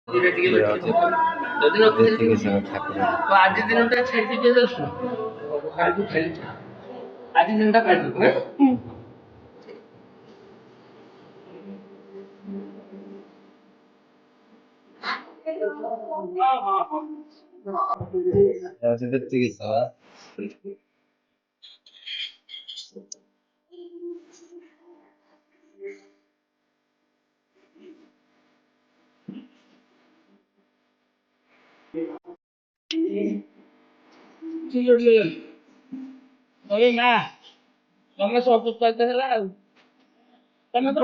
থেকে যাওয়া ঠাকুরের ଆଜି ଦିନଟା ଛାଡିକି କିଏ ଯାଉଛୁ ଖାଇଛୁ ଖେଳିଛୁ ଆଜି ଦିନଟା ଖାଇଛୁ থেকে যাওয়া ନା ତମେ ସବୁ ଚାଲିତେ ହେଲା ଆଉ ତମେ ତ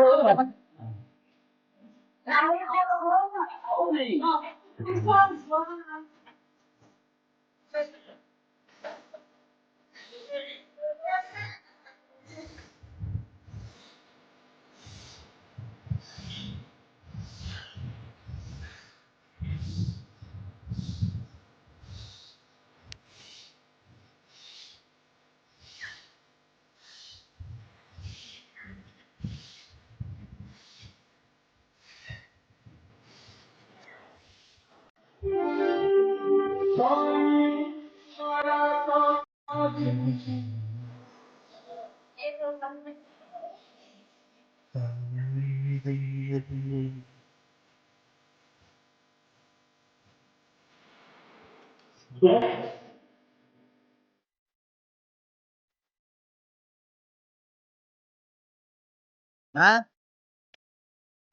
হ্যাঁ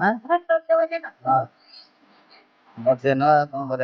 হ্যাঁ বলছে না তোমার